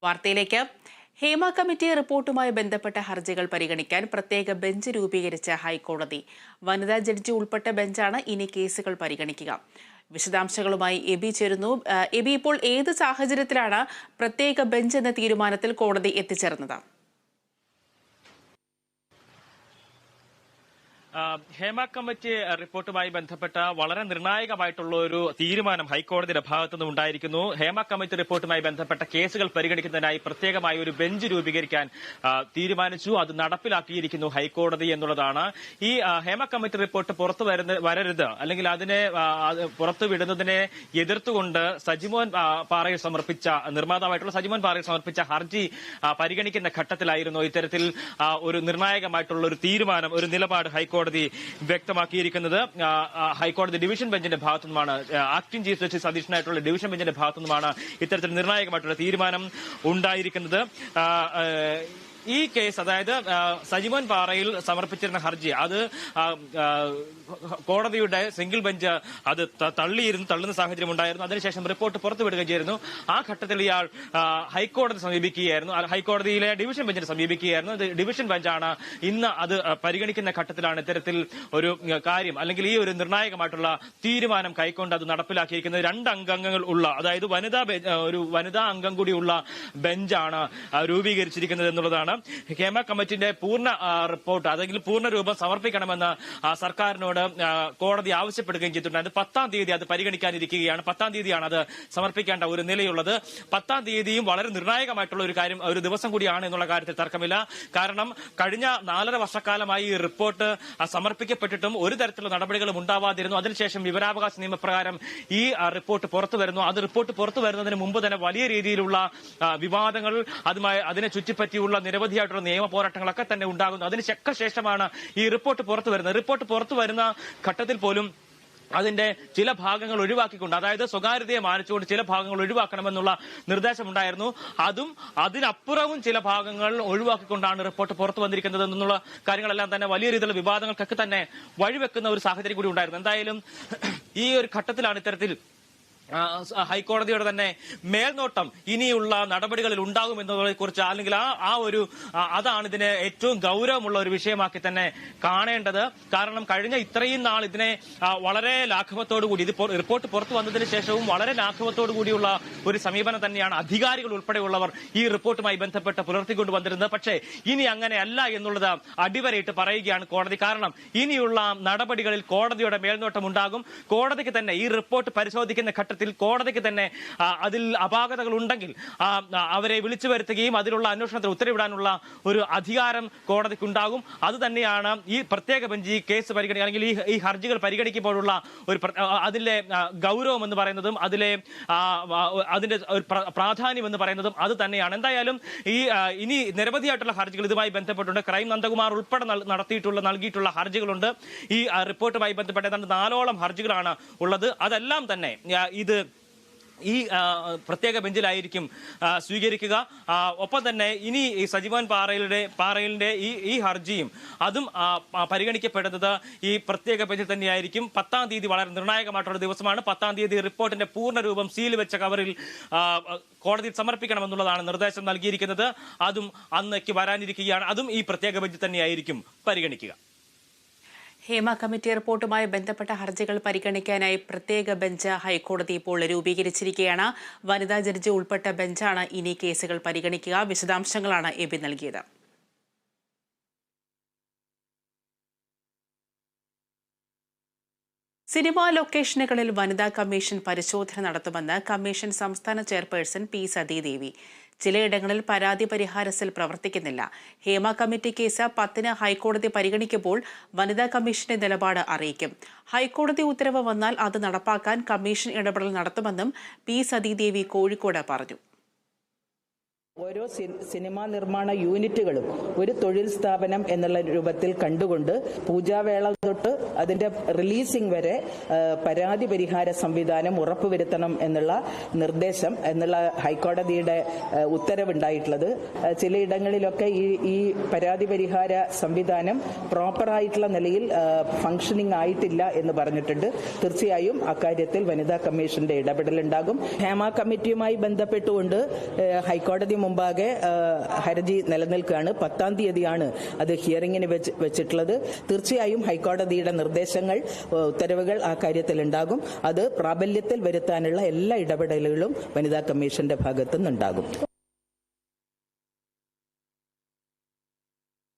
വാർത്തയിലേക്ക്. ഹേമ കമ്മിറ്റി റിപ്പോർട്ടുമായി ബന്ധപ്പെട്ട ഹർജികൾ പരിഗണിക്കാൻ പ്രത്യേക ബെഞ്ച് രൂപീകരിച്ച ഹൈക്കോടതി. വനിതാ ജഡ്ജി ഉൾപ്പെട്ട ബെഞ്ചാണ് ഇനി കേസുകൾ പരിഗണിക്കുക. വിശദാംശങ്ങളുമായി എബി ചേരുന്നു. എബി, ഇപ്പോൾ ഏത് സാഹചര്യത്തിലാണ് പ്രത്യേക ബെഞ്ച് എന്ന തീരുമാനത്തിൽ കോടതി എത്തിച്ചേർന്നത്? ഹേമ കമ്മിറ്റി റിപ്പോർട്ടുമായി ബന്ധപ്പെട്ട വളരെ നിർണായകമായിട്ടുള്ള ഒരു തീരുമാനം ഹൈക്കോടതിയുടെ ഭാഗത്തുനിന്ന് ഉണ്ടായിരിക്കുന്നു. ഹേമ കമ്മിറ്റി റിപ്പോർട്ടുമായി ബന്ധപ്പെട്ട കേസുകൾ പരിഗണിക്കുന്നതിനായി പ്രത്യേകമായി ഒരു ബെഞ്ച് രൂപീകരിക്കാൻ തീരുമാനിച്ചു. അത് നടപ്പിലാക്കിയിരിക്കുന്നു ഹൈക്കോടതി എന്നുള്ളതാണ്. ഈ ഹേമ കമ്മിറ്റി റിപ്പോർട്ട് പുറത്തു വരരുത്, അല്ലെങ്കിൽ അതിനെ പുറത്തുവിടുന്നതിനെ എതിർത്തുകൊണ്ട് നിർമ്മാതാവായിട്ടുള്ള സജിമോൻ പാറയിൽ സമർപ്പിച്ച ഹർജി പരിഗണിക്കുന്ന ഘട്ടത്തിലായിരുന്നു ഇത്തരത്തിൽ ഒരു നിർണായകമായിട്ടുള്ള ഒരു തീരുമാനം, ഒരു നിലപാട് ഹൈക്കോടതി വ്യക്തമാക്കിയിരിക്കുന്നത്. ഹൈക്കോടതി ഡിവിഷൻ ബെഞ്ചിന്റെ ഭാഗത്തുനിന്നുമാണ്, ആക്ടിംഗ് ചീഫ് ജസ്റ്റിസ് അധ്യക്ഷനായിട്ടുള്ള ഡിവിഷൻ ബെഞ്ചിന്റെ ഭാഗത്തുനിന്നുമാണ് ഇത്തരത്തിൽ നിർണായകമായിട്ടുള്ള തീരുമാനം ഉണ്ടായിരിക്കുന്നത്. ഈ കേസ്, അതായത് സജിമോൻ പാറയിൽ സമർപ്പിച്ചിരുന്ന ഹർജി, അത് കോടതിയുടെ സിംഗിൾ ബെഞ്ച് അത് തള്ളുന്ന സാഹചര്യം ഉണ്ടായിരുന്നു. അതിനുശേഷം റിപ്പോർട്ട് പുറത്തുവിടുകയും ചെയ്തിരുന്നു. ആ ഘട്ടത്തിൽ ഇയാൾ ഹൈക്കോടതി സമീപിക്കുകയായിരുന്നു, ഹൈക്കോടതിയിലെ ഡിവിഷൻ ബെഞ്ചിനെ സമീപിക്കുകയായിരുന്നു. ഡിവിഷൻ ബെഞ്ചാണ് ഇന്ന് അത് പരിഗണിക്കുന്ന ഘട്ടത്തിലാണ് ഇത്തരത്തിൽ ഒരു കാര്യം, അല്ലെങ്കിൽ ഈ ഒരു നിർണായകമായിട്ടുള്ള തീരുമാനം കൈക്കൊണ്ട് അത് നടപ്പിലാക്കിയിരിക്കുന്നത്. 2 അംഗങ്ങൾ ഉള്ള, അതായത് ഒരു വനിതാ അംഗം കൂടിയുള്ള ബെഞ്ചാണ് രൂപീകരിച്ചിരിക്കുന്നത് എന്നുള്ളതാണ്. ഹേമ കമ്മിറ്റിന്റെ പൂർണ്ണ റിപ്പോർട്ട്, അല്ലെങ്കിൽ പൂർണ്ണ രൂപം സമർപ്പിക്കണമെന്ന് സർക്കാരിനോട് കോടതി ആവശ്യപ്പെടുകയും ചെയ്തിട്ടുണ്ട്. 10-ാം തീയതി അത് പരിഗണിക്കാനിരിക്കുകയാണ്. 10-ാം തീയതിയാണ് അത് സമർപ്പിക്കേണ്ട ഒരു നിലയുള്ളത്. 10-ാം തീയതിയും വളരെ നിർണായകമായിട്ടുള്ള ഒരു കാര്യം, ഒരു ദിവസം കൂടിയാണ് എന്നുള്ള കാര്യത്തിൽ തർക്കമില്ല. കാരണം കഴിഞ്ഞ 4.5 വർഷക്കാലമായി ഈ റിപ്പോർട്ട് സമർപ്പിക്കപ്പെട്ടിട്ടും ഒരു തരത്തിലുള്ള നടപടികളും ഉണ്ടാവാതിരുന്നു. അതിനുശേഷം വിവരാവകാശ നിയമപ്രകാരം ഈ റിപ്പോർട്ട് പുറത്തു വരുന്നു. അത് റിപ്പോർട്ട് പുറത്തു വരുന്നതിന് മുമ്പ് തന്നെ വലിയ രീതിയിലുള്ള വിവാദങ്ങൾ, അതിനെ ചുറ്റിപ്പറ്റിയുള്ള നിരവധിയായിട്ടുള്ള നിയമ പോരാട്ടങ്ങളൊക്കെ തന്നെ ഉണ്ടാകുന്നു. അതിനുശേഷം ശേഷമാണ് ഈ റിപ്പോർട്ട് പുറത്തു വരുന്നത്. റിപ്പോർട്ട് പുറത്തു വരുന്ന ഘട്ടത്തിൽ പോലും അതിന്റെ ചില ഭാഗങ്ങൾ ഒഴിവാക്കിക്കൊണ്ട്, അതായത് സ്വകാര്യതയെ മാനിച്ചുകൊണ്ട് ചില ഭാഗങ്ങൾ ഒഴിവാക്കണമെന്നുള്ള നിർദ്ദേശമുണ്ടായിരുന്നു. അതും അതിനപ്പുറവും ചില ഭാഗങ്ങൾ ഒഴിവാക്കിക്കൊണ്ടാണ് റിപ്പോർട്ട് പുറത്തു വന്നിരിക്കുന്നത് എന്നുള്ള കാര്യങ്ങളെല്ലാം തന്നെ വലിയ രീതിയിലുള്ള വിവാദങ്ങൾക്കൊക്കെ തന്നെ വഴിവെക്കുന്ന ഒരു സാഹചര്യം കൂടി ഉണ്ടായിരുന്നു. എന്തായാലും ഈ ഒരു ഘട്ടത്തിലാണ് ഇത്തരത്തിൽ ഹൈക്കോടതിയുടെ തന്നെ മേൽനോട്ടം ഇനിയുള്ള നടപടികളിൽ ഉണ്ടാകും എന്നതിനെ കുറിച്ച്, അല്ലെങ്കിൽ അതാണ് ഇതിനെ ഏറ്റവും ഗൗരവമുള്ള ഒരു വിഷയമാക്കി തന്നെ കാണേണ്ടത്. കാരണം കഴിഞ്ഞ ഇത്രയും നാൾ ഇതിനെ വളരെ ലാഘവത്തോടുകൂടി, ഇത് റിപ്പോർട്ട് പുറത്തു വന്നതിന് ശേഷവും വളരെ ലാഘവത്തോടു കൂടിയുള്ള ഒരു സമീപനം തന്നെയാണ് അധികാരികൾ ഉൾപ്പെടെയുള്ളവർ ഈ റിപ്പോർട്ടുമായി ബന്ധപ്പെട്ട് പുലർത്തിക്കൊണ്ട് വന്നിരുന്നത്. പക്ഷേ ഇനി അങ്ങനെയല്ല എന്നുള്ളത് അടിവരയിട്ട് പറയുകയാണ് കോടതി. കാരണം ഇനിയുള്ള നടപടികളിൽ കോടതിയുടെ മേൽനോട്ടം ഉണ്ടാകും. കോടതിക്ക് തന്നെ ഈ റിപ്പോർട്ട് പരിശോധിക്കുന്ന ഘട്ടത്തിൽ കോടതിക്ക് തന്നെ അതിൽ അപാകതകൾ ഉണ്ടെങ്കിൽ അവരെ വിളിച്ചു വരുത്തുകയും അതിലുള്ള അന്വേഷണത്തിൽ ഉത്തരവിടാനുള്ള ഒരു അധികാരം കോടതിക്കുണ്ടാകും. അത് തന്നെയാണ് ഈ പ്രത്യേക ബെഞ്ച് ഈ കേസ് പരിഗണിക്കുക, അല്ലെങ്കിൽ ഈ ഹർജികൾ പരിഗണിക്കുമ്പോഴുള്ള ഒരു അതിലെ ഗൗരവം എന്ന് പറയുന്നതും അതിന്റെ പ്രാധാന്യം എന്ന് പറയുന്നതും അത് തന്നെയാണ്. എന്തായാലും ഇനി നിരവധിയായിട്ടുള്ള ഹർജികൾ ഇതുമായി ബന്ധപ്പെട്ടുണ്ട്. ക്രൈം നന്ദകുമാർ ഉൾപ്പെടെ നൽകിയിട്ടുള്ള ഹർജികളുണ്ട്. ഈ റിപ്പോർട്ടുമായി ബന്ധപ്പെട്ട 4ഓളം ഹർജികളാണ് ഉള്ളത്. അതെല്ലാം തന്നെ ഈ പ്രത്യേക ബെഞ്ചിലായിരിക്കും സ്വീകരിക്കുക. ഒപ്പം തന്നെ ഇനി ഈ സജിമോൻ പാറയിലിന്റെ ഈ ഹർജിയും അതും പരിഗണിക്കപ്പെടുന്നത് ഈ പ്രത്യേക ബെഞ്ചിൽ തന്നെയായിരിക്കും. 10-ാം തീയതി വളരെ നിർണായകമായിട്ടുള്ള ദിവസമാണ്. 10-ാം തീയതി റിപ്പോർട്ടിന്റെ പൂർണ്ണ രൂപം സീൽ വെച്ച കവറിൽ കോടതിയിൽ സമർപ്പിക്കണമെന്നുള്ളതാണ് നിർദ്ദേശം നൽകിയിരിക്കുന്നത്. അതും അന്നേക്ക് വരാനിരിക്കുകയാണ്. അതും ഈ പ്രത്യേക ബെഞ്ചിൽ തന്നെയായിരിക്കും പരിഗണിക്കുക. ഹേമ കമ്മിറ്റി റിപ്പോർട്ടുമായി ബന്ധപ്പെട്ട ഹർജികൾ പരിഗണിക്കാനായി പ്രത്യേക ബെഞ്ച് ഹൈക്കോടതി ഇപ്പോൾ രൂപീകരിച്ചിരിക്കുകയാണ്. വനിതാ ജഡ്ജി ഉൾപ്പെട്ട ബെഞ്ചാണ് ഇനി കേസുകൾ പരിഗണിക്കുക. വിശദാംശങ്ങളാണ് എബി നൽകിയത്. സിനിമാ ലൊക്കേഷനുകളിൽ വനിതാ കമ്മീഷൻ പരിശോധന നടത്തുമെന്ന് കമ്മീഷൻ സംസ്ഥാന ചെയർപേഴ്സൺ പി സതീദേവി. ചിലയിടങ്ങളിൽ പരാതി പരിഹാര സെൽ പ്രവർത്തിക്കുന്നില്ല. ഹേമ കമ്മിറ്റി കേസ് 10-ന് ഹൈക്കോടതി പരിഗണിക്കുമ്പോൾ വനിതാ കമ്മീഷന്റെ നിലപാട് അറിയിക്കും. ഹൈക്കോടതി ഉത്തരവ് വന്നാൽ അത് നടപ്പാക്കാൻ കമ്മീഷൻ ഇടപെടൽ നടത്തുമെന്നും പി സതീദേവി കോഴിക്കോട് പറഞ്ഞു. ഓരോ സിനിമാ നിർമ്മാണ യൂണിറ്റുകളും ഒരു തൊഴിൽ സ്ഥാപനം എന്നുള്ള രൂപത്തിൽ കണ്ടുകൊണ്ട് പൂജാവേള തൊട്ട് അതിന്റെ റിലീസിംഗ് വരെ പരാതി പരിഹാര സംവിധാനം ഉറപ്പുവരുത്തണം എന്നുള്ള നിർദ്ദേശം എന്നുള്ള ഹൈക്കോടതിയുടെ ഉത്തരവുണ്ടായിട്ടുള്ളത്. ചിലയിടങ്ങളിലൊക്കെ ഈ പരാതി പരിഹാര സംവിധാനം പ്രോപ്പറായിട്ടുള്ള നിലയിൽ ഫംഗ്ഷനിങ് ആയിട്ടില്ല എന്ന് പറഞ്ഞിട്ടുണ്ട്. തീർച്ചയായും അക്കാര്യത്തിൽ വനിതാ കമ്മീഷന്റെ ഇടപെടലുണ്ടാകും. ഹേമ കമ്മിറ്റിയുമായി ബന്ധപ്പെട്ടുകൊണ്ട് ഹൈക്കോടതി മുമ്പാകെ ഹർജി നിലനിൽക്കുകയാണ്. 10-ാം തീയതിയാണ് അത് ഹിയറിംഗിന് വെച്ചിട്ടുള്ളത്. തീർച്ചയായും ഹൈക്കോടതിയുടെ നിർദ്ദേശങ്ങൾ, ഉത്തരവുകൾ ആ കാര്യത്തിൽ ഉണ്ടാകും. അത് പ്രാബല്യത്തിൽ വരുത്താനുള്ള എല്ലാ ഇടപെടലുകളും വനിതാ കമ്മീഷന്റെ ഭാഗത്തുനിന്നുണ്ടാകും.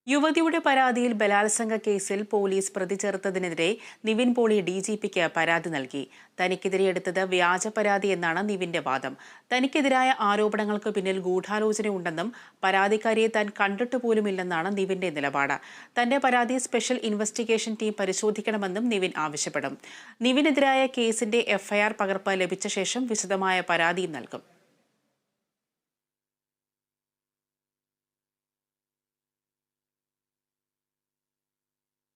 യുവതിയുടെ പരാതിയിൽ ബലാത്സംഗ കേസിൽ പോലീസ് പ്രതി ചേർത്തതിനെതിരെ നിവിൻ പോളി DGPക്ക് പരാതി നൽകി. തനിക്കെതിരെ എടുത്തത് വ്യാജ പരാതി എന്നാണ് നിവിന്റെ വാദം. തനിക്കെതിരായ ആരോപണങ്ങൾക്ക് പിന്നിൽ ഗൂഢാലോചനയുണ്ടെന്നും പരാതിക്കാരിയെ താൻ കണ്ടിട്ട് പോലുമില്ലെന്നാണ് നിവിന്റെ നിലപാട്. തന്റെ പരാതി സ്പെഷ്യൽ ഇൻവെസ്റ്റിഗേഷൻ ടീം പരിശോധിക്കണമെന്നും നിവിൻ ആവശ്യപ്പെടും. നിവിനെതിരായ കേസിന്റെ FIR പകർപ്പ് ലഭിച്ച ശേഷം വിശദമായ പരാതിയും നൽകും.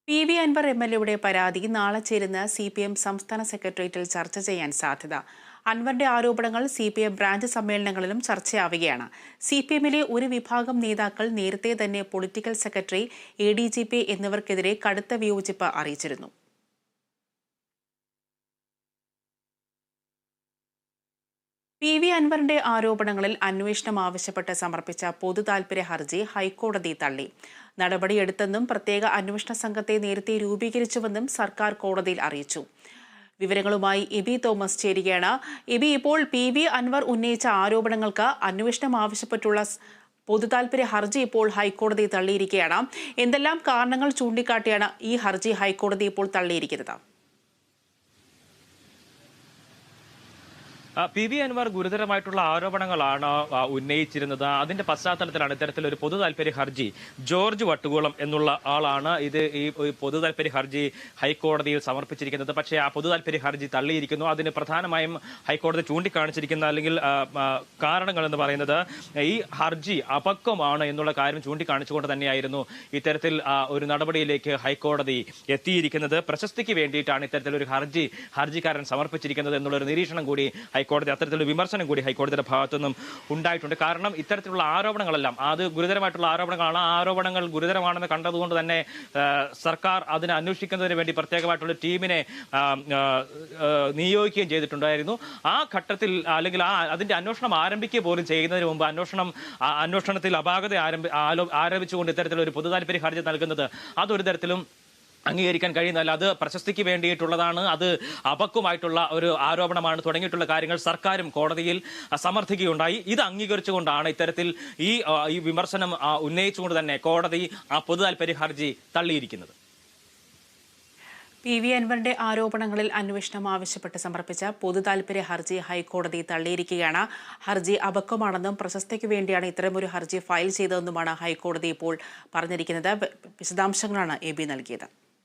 PV അൻവർ MLAയുടെ പരാതി നാളെ ചേരുന്ന CPM സംസ്ഥാന സെക്രട്ടേറിയറ്റിൽ ചർച്ച ചെയ്യാൻ സാധ്യത. അൻവറിന്റെ ആരോപണങ്ങൾ CPM ബ്രാഞ്ച് സമ്മേളനങ്ങളിലും ചർച്ചയാവുകയാണ്. CPMലെ ഒരു വിഭാഗം നേതാക്കൾ നേരത്തെ തന്നെ പൊളിറ്റിക്കൽ സെക്രട്ടറി, ADGP എന്നിവർക്കെതിരെ കടുത്ത വിയോജിപ്പ് അറിയിച്ചിരുന്നു. PV അൻവറിന്റെ ആരോപണങ്ങളിൽ അന്വേഷണം ആവശ്യപ്പെട്ട് സമർപ്പിച്ച പൊതുതാൽപര്യ ഹർജി ഹൈക്കോടതി തള്ളി. നടപടിയെടുത്തെന്നും പ്രത്യേക അന്വേഷണ സംഘത്തെ നേരത്തെ രൂപീകരിച്ചുവെന്നും സർക്കാർ കോടതിയിൽ അറിയിച്ചു. വിവരങ്ങളുമായി എബി തോമസ് ചേരുകയാണ്. എബി, ഇപ്പോൾ PV അൻവർ ഉന്നയിച്ച ആരോപണങ്ങൾക്ക് അന്വേഷണം ആവശ്യപ്പെട്ടുള്ള പൊതുതാൽപര്യ ഹർജി ഇപ്പോൾ ഹൈക്കോടതി തള്ളിയിരിക്കുകയാണ്. എന്തെല്ലാം കാരണങ്ങൾ ചൂണ്ടിക്കാട്ടിയാണ് ഈ ഹർജി ഹൈക്കോടതി ഇപ്പോൾ തള്ളിയിരിക്കുന്നത്? PV അൻവർ ഗുരുതരമായിട്ടുള്ള ആരോപണങ്ങളാണ് ഉന്നയിച്ചിരുന്നത്. അതിന്റെ പശ്ചാത്തലത്തിലാണ് ഇത്തരത്തിലൊരു പൊതു താൽപര്യ ഹർജി ജോർജ് വട്ടുകുളം എന്നുള്ള ആളാണ് ഈ പൊതു താൽപര്യ ഹർജി ഹൈക്കോടതിയിൽ സമർപ്പിച്ചിരിക്കുന്നത്. പക്ഷേ ആ പൊതു താൽപര്യ ഹർജി തള്ളിയിരിക്കുന്നു. അതിന് പ്രധാനമായും ഹൈക്കോടതി ചൂണ്ടിക്കാണിച്ചിരിക്കുന്ന അല്ലെങ്കിൽ കാരണങ്ങൾ എന്ന് പറയുന്നത് ഈ ഹർജി അപക്വമാണ് എന്നുള്ള കാര്യം ചൂണ്ടിക്കാണിച്ചുകൊണ്ട് തന്നെയായിരുന്നു ഇത്തരത്തിൽ ഒരു നടപടിയിലേക്ക് ഹൈക്കോടതി എത്തിയിരിക്കുന്നത്. പ്രശസ്തിക്ക് വേണ്ടിയിട്ടാണ് ഇത്തരത്തിലൊരു ഹർജിക്കാരൻ സമർപ്പിച്ചിരിക്കുന്നത് എന്നുള്ളൊരു നിരീക്ഷണം കൂടി ഹൈക്കോടതി, അത്തരത്തിലുള്ള വിമർശനം കൂടി ഹൈക്കോടതിയുടെ ഭാഗത്തു നിന്നും ഉണ്ടായിട്ടുണ്ട്. കാരണം ഇത്തരത്തിലുള്ള ആരോപണങ്ങളെല്ലാം അത് ഗുരുതരമായിട്ടുള്ള ആരോപണങ്ങളാണ്. ആ ആരോപണങ്ങൾ ഗുരുതരമാണെന്ന് കണ്ടതുകൊണ്ട് തന്നെ സർക്കാർ അതിനെ അന്വേഷിക്കുന്നതിന് വേണ്ടി പ്രത്യേകമായിട്ടുള്ള ടീമിനെ നിയോഗിക്കുകയും ചെയ്തിട്ടുണ്ടായിരുന്നു. ആ ഘട്ടത്തിൽ അല്ലെങ്കിൽ അതിന്റെ അന്വേഷണം ആരംഭിക്കുക പോലും ചെയ്യുന്നതിന് മുമ്പ് അന്വേഷണത്തിൽ അപാകത ആരോപിച്ചുകൊണ്ട് ഇത്തരത്തിലൊരു പൊതു താൽപര്യ ഹർജി നൽകുന്നത് അതൊരു തരത്തിലും അംഗീകരിക്കാൻ കഴിയുന്നതല്ല. അത് പ്രശസ്തിക്ക് വേണ്ടിയിട്ടുള്ളതാണ്, അത് അപക്വമായിട്ടുള്ള ഒരു ആരോപണമാണ് തുടങ്ങിയിട്ടുള്ള കാര്യങ്ങൾ സർക്കാരും കോടതിയിൽ സമർത്ഥിക്കുകയുണ്ടായി. ഇത് അംഗീകരിച്ചുകൊണ്ടാണ് ഇത്തരത്തിൽ ഈ വിമർശനം ഉന്നയിച്ചുകൊണ്ട് തന്നെ കോടതി ആ പൊതു താൽപര്യ ഹർജി തള്ളിയിരിക്കുന്നത്. PV അൻവറിന്റെ ആരോപണങ്ങളിൽ അന്വേഷണം ആവശ്യപ്പെട്ട് സമർപ്പിച്ച പൊതു താൽപര്യ ഹർജി ഹൈക്കോടതി തള്ളിയിരിക്കുകയാണ്. ഹർജി അപക്വമാണെന്നും പ്രശസ്തിക്ക് വേണ്ടിയാണ് ഇത്തരമൊരു ഹർജി ഫയൽ ചെയ്തതെന്നുമാണ് ഹൈക്കോടതി ഇപ്പോൾ പറഞ്ഞിരിക്കുന്നത്. വിശദാംശങ്ങളാണ് എബി നൽകിയത്.